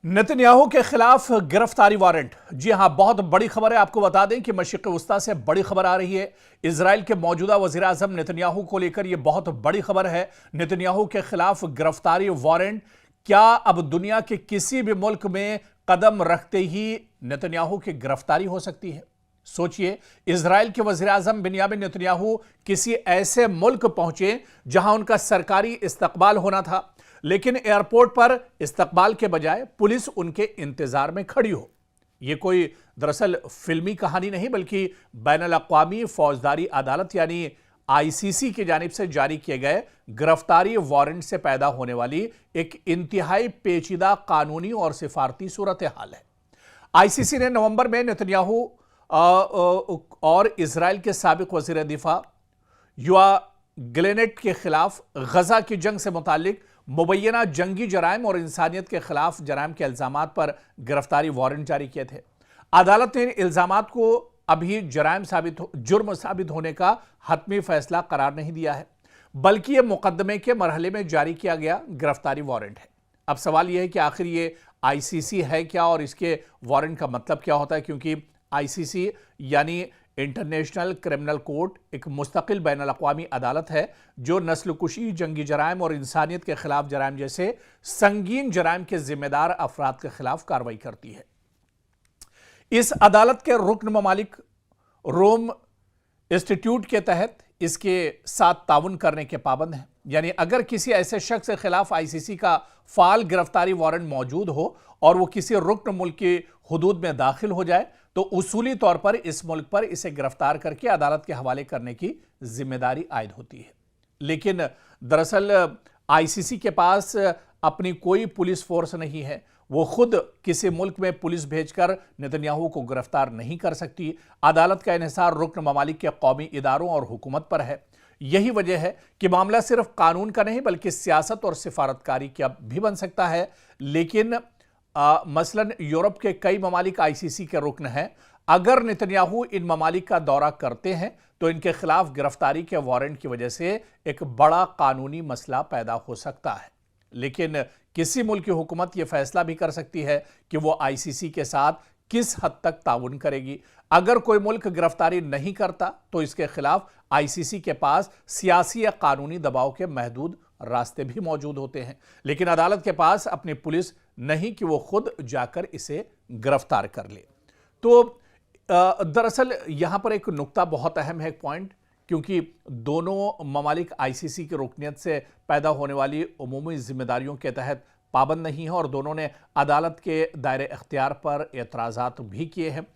Netanyahu के खिलाफ गिरफ्तारी वारंट। जी हां, बहुत बड़ी खबर है। आपको बता दें कि मशरिक़ वस्ता से बड़ी खबर आ रही है। इजराइल के मौजूदा वज़ीर आज़म नेतन्याहू को लेकर यह बहुत बड़ी खबर है। नेतन्याहू के खिलाफ गिरफ्तारी वारंट। क्या अब दुनिया के किसी भी मुल्क में कदम रखते ही नेतन्याहू की गिरफ्तारी हो सकती है? सोचिए, इजराइल के वज़ीर आज़म बिन्यामिन नेतन्याहू किसी ऐसे मुल्क पहुंचे जहां उनका सरकारी इस्तकबाल होना था, लेकिन एयरपोर्ट पर इस्तकबाल के बजाय पुलिस उनके इंतजार में खड़ी हो। यह कोई दरअसल फिल्मी कहानी नहीं, बल्कि बैनुल-अक़वामी फौजदारी अदालत यानी आईसीसी की जानिब से जारी किए गए गिरफ्तारी वारंट से पैदा होने वाली एक इंतहाई पेचीदा कानूनी और सिफारती सूरत हाल है। आईसीसी ने नवंबर में नेतन्याहू और इजराइल के साबिक वज़ीर दिफा योआव गैलेंट के खिलाफ गजा की जंग से मुतालिक मुबैना जंगी जराइम और इंसानियत के खिलाफ जराइम के इल्जामात पर गिरफ्तारी वारंट जारी किए थे। अदालत ने इन इल्जामात को अभी जुर्म साबित होने का हतमी फैसला करार नहीं दिया है, बल्कि यह मुकदमे के मरहले में जारी किया गया गिरफ्तारी वारंट है। अब सवाल यह है कि आखिर ये आईसीसी है क्या और इसके वारंट का मतलब क्या होता है, क्योंकि आईसीसी यानी इंटरनेशनल क्रिमिनल कोर्ट एक मुस्तकिल बैनुल-अक़वामी अदालत है जो नस्लकुशी, जंगी जराइम और इंसानियत के खिलाफ जराइम जैसे संगीन जराइम के जिम्मेदार अफराद के खिलाफ कार्रवाई करती है। इस अदालत के रुकन ममालिक रोम इंस्टीट्यूट के तहत इसके साथ ताउन करने के पाबंद हैं। यानी अगर किसी ऐसे शख्स के खिलाफ आईसीसी का फाल गिरफ्तारी वारंट मौजूद हो और वो किसी रुकन मुल्क की हुदूद में दाखिल हो जाए, तो उसूली तौर पर इस मुल्क पर इसे गिरफ्तार करके अदालत के हवाले करने की जिम्मेदारी आयद होती है। लेकिन दरअसल आईसीसी के पास अपनी कोई पुलिस फोर्स नहीं है। वो खुद किसी मुल्क में पुलिस भेजकर नेतन्याहू को गिरफ्तार नहीं कर सकती। अदालत का इन्हिसार रुकन ममालिक के कौमी इदारों और हुकूमत पर है। यही वजह है कि मामला सिर्फ कानून का नहीं बल्कि सियासत और सिफारतकारी का भी बन सकता है। लेकिन मसलन यूरोप के कई ममालिक आईसीसी के रुकन हैं। अगर नेतन्याहू इन ममालिक का दौरा करते हैं तो इनके खिलाफ गिरफ्तारी के वारंट की वजह से एक बड़ा कानूनी मसला पैदा हो सकता है। लेकिन किसी मुल्क की हुकूमत यह फैसला भी कर सकती है कि वो आईसीसी के साथ किस हद तक ताउन करेगी। अगर कोई मुल्क गिरफ्तारी नहीं करता तो इसके खिलाफ आईसीसी के पास सियासी या कानूनी दबाव के महदूद रास्ते भी मौजूद होते हैं। लेकिन अदालत के पास अपनी पुलिस नहीं कि वो खुद जाकर इसे गिरफ्तार कर ले। तो दरअसल यहां पर एक नुक्ता बहुत अहम है, एक पॉइंट, क्योंकि दोनों ममालिक आईसीसी की रुकनियत से पैदा होने वाली उमूमी जिम्मेदारियों के तहत पाबंद नहीं है और दोनों ने अदालत के दायरे इख्तियार पर एतराज़ात भी किए हैं।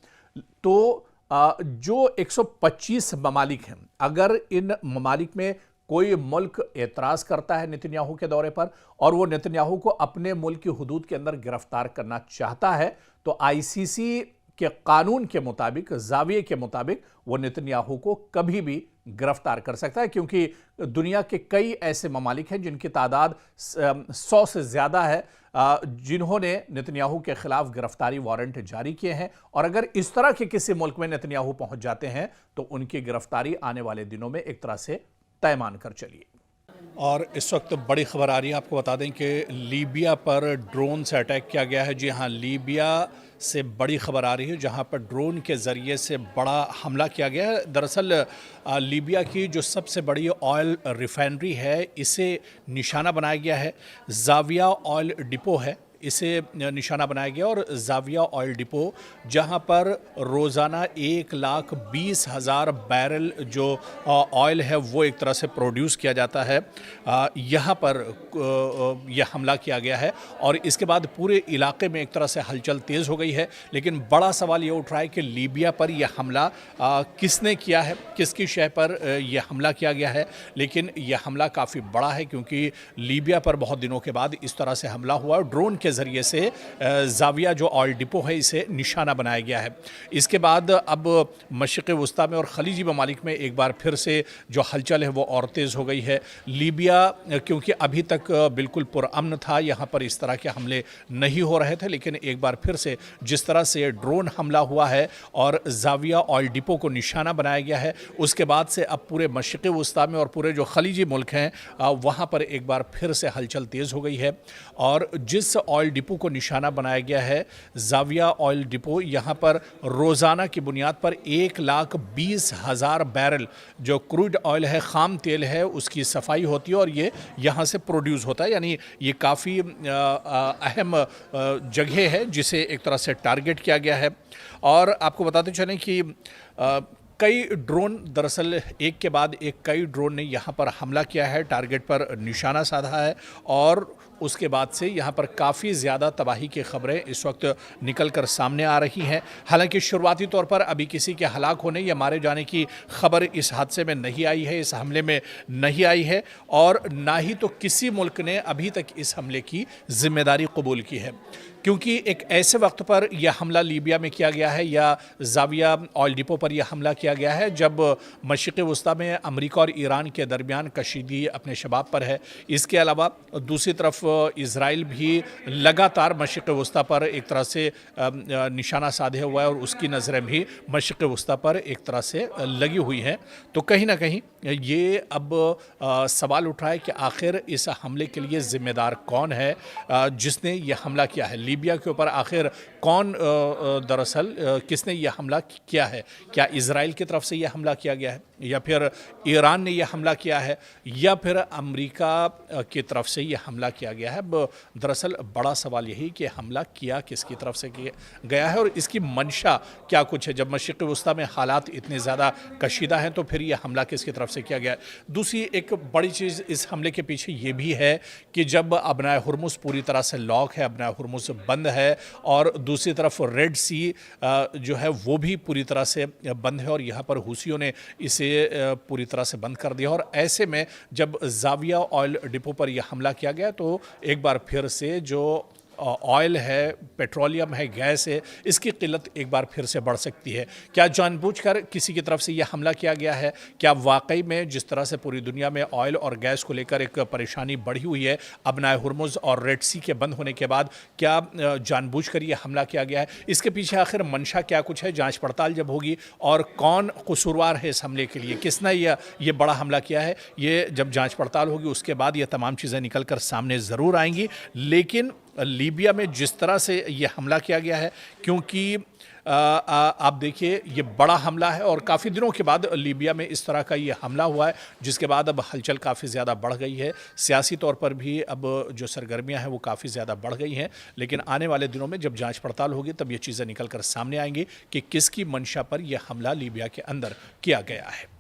तो जो 125 ममालिक हैं, अगर इन ममालिक में कोई मुल्क एतराज़ करता है नेतन्याहू के दौरे पर और वो नेतन्याहू को अपने मुल्क की हुदूद के अंदर गिरफ्तार करना चाहता है, तो आईसीसी के कानून के मुताबिक, जाविये के मुताबिक, वो नेतन्याहू को कभी भी गिरफ्तार कर सकता है। क्योंकि दुनिया के कई ऐसे ममालिक हैं जिनकी तादाद 100 से ज़्यादा है जिन्होंने नेतन्याहू के खिलाफ गिरफ्तारी वारंट जारी किए हैं। और अगर इस तरह के किसी मुल्क में नेतन्याहू पहुंच जाते हैं तो उनकी गिरफ्तारी आने वाले दिनों में एक तरह से तय मानकर चलिए। और इस वक्त बड़ी खबर आ रही है, आपको बता दें कि लीबिया पर ड्रोन से अटैक किया गया है। जी हाँ, लीबिया से बड़ी खबर आ रही है जहां पर ड्रोन के ज़रिए से बड़ा हमला किया गया है। दरअसल लीबिया की जो सबसे बड़ी ऑयल रिफाइनरी है, इसे निशाना बनाया गया है। जाविया ऑयल डिपो है, इसे निशाना बनाया गया। और जाविया ऑयल डिपो जहां पर रोज़ाना 1,20,000 बैरल जो ऑयल है वो एक तरह से प्रोड्यूस किया जाता है, यहाँ पर यह हमला किया गया है। और इसके बाद पूरे इलाके में एक तरह से हलचल तेज़ हो गई है। लेकिन बड़ा सवाल ये उठ रहा है कि लीबिया पर यह हमला किसने किया है, किसकी शय पर यह हमला किया गया है। लेकिन यह हमला काफ़ी बड़ा है क्योंकि लीबिया पर बहुत दिनों के बाद इस तरह से हमला हुआ। ड्रोन के जरिए से जाविया जो ऑयल डिपो है इसे निशाना बनाया गया है। इसके बाद अब मशरिक़ वस्ता में और खलीजी ममालिक में एक बार फिर से जो हलचल है वो और तेज़ हो गई है। लीबिया क्योंकि अभी तक बिल्कुल पुरअमन था, यहाँ पर इस तरह के हमले नहीं हो रहे थे, लेकिन एक बार फिर से जिस तरह से ड्रोन हमला हुआ है और जाविया ऑयल डिपो को निशाना बनाया गया है, उसके बाद से अब पूरे मशरिक़ वस्ता में और पूरे जो खलीजी मुल्क हैं वहाँ पर एक बार फिर से हलचल तेज़ हो गई है। और जिस ऑयल डिपो को निशाना बनाया गया है। जाविया ऑयल डिपो, यहाँ पर रोज़ाना की बुनियाद पर 1,20,000 बैरल जो क्रूड ऑयल है, खाम तेल है, उसकी सफाई होती है और ये यहाँ से प्रोड्यूस होता है। यानी ये काफ़ी अहम जगह है जिसे एक तरह से टारगेट किया गया है। और आपको बताते चलें कि कई ड्रोन, दरअसल एक के बाद एक कई ड्रोन ने यहाँ पर हमला किया है, टारगेट पर निशाना साधा है और उसके बाद से यहाँ पर काफ़ी ज़्यादा तबाही की खबरें इस वक्त निकल कर सामने आ रही हैं। हालांकि शुरुआती तौर पर अभी किसी के हलाक होने या मारे जाने की खबर इस हादसे में नहीं आई है, इस हमले में नहीं आई है और ना ही तो किसी मुल्क ने अभी तक इस हमले की जिम्मेदारी कबूल की है, क्योंकि एक ऐसे वक्त पर यह हमला लीबिया में किया गया है या जाविया ऑयल डिपो पर यह हमला किया गया है जब मशरिक़ वस्ता में अमेरिका और ईरान के दरमियान कशीदगी अपने शबाब पर है। इसके अलावा दूसरी तरफ इज़राइल भी लगातार मशरिक़ वस्ता पर एक तरह से निशाना साधे हुआ है और उसकी नज़रें भी मशरिक़ वस्ता पर एक तरह से लगी हुई हैं। तो कहीं ना कहीं ये अब सवाल उठ रहा है कि आखिर इस हमले के लिए ज़िम्मेदार कौन है, जिसने यह हमला किया है लीबिया के ऊपर। आखिर कौन दरअसल किसने यह हमला किया है? क्या इज़राइल की तरफ से यह हमला किया गया है या फिर ईरान ने यह हमला किया है या फिर अमेरिका की तरफ से यह हमला किया गया है? दरअसल बड़ा सवाल यही कि हमला किया किसकी तरफ से गया है और इसकी मंशा क्या कुछ है। जब मशरिक़ वस्ता में हालात इतने ज़्यादा कशीदा हैं तो फिर यह हमला किसकी तरफ से किया गया है? दूसरी एक बड़ी चीज़ इस हमले के पीछे ये भी है कि जब अबनाए हुर्मुज़ पूरी तरह से लॉक है, अबनाए हुर्मुज़ बंद है और दूसरी तरफ रेड सी जो है वो भी पूरी तरह से बंद है और यहाँ पर हूसियों ने इसे पूरी तरह से बंद कर दिया। और ऐसे में जब जाविया ऑयल डिपो पर यह हमला किया गया तो एक बार फिर से जो ऑयल है, पेट्रोलियम है, गैस है, इसकी किल्लत एक बार फिर से बढ़ सकती है। क्या जानबूझकर किसी की तरफ से यह हमला किया गया है? क्या वाकई में जिस तरह से पूरी दुनिया में ऑयल और गैस को लेकर एक परेशानी बढ़ी हुई है अबनाए हुर्मुज़ और रेड सी के बंद होने के बाद, क्या जानबूझकर यह हमला किया गया है? इसके पीछे आखिर मंशा क्या कुछ है? जाँच पड़ताल जब होगी और कौन कसूरवार है इस हमले के लिए, किसने ये बड़ा हमला किया है, ये जब जाँच पड़ताल होगी उसके बाद ये तमाम चीज़ें निकल कर सामने ज़रूर आएंगी। लेकिन लीबिया में जिस तरह से ये हमला किया गया है, क्योंकि आप देखिए ये बड़ा हमला है और काफ़ी दिनों के बाद लीबिया में इस तरह का ये हमला हुआ है, जिसके बाद अब हलचल काफ़ी ज़्यादा बढ़ गई है। सियासी तौर पर भी अब जो सरगर्मियां हैं वो काफ़ी ज़्यादा बढ़ गई हैं। लेकिन आने वाले दिनों में जब जांच पड़ताल होगी तब ये चीज़ें निकल कर सामने आएंगी कि किसकी मंशा पर यह हमला लीबिया के अंदर किया गया है।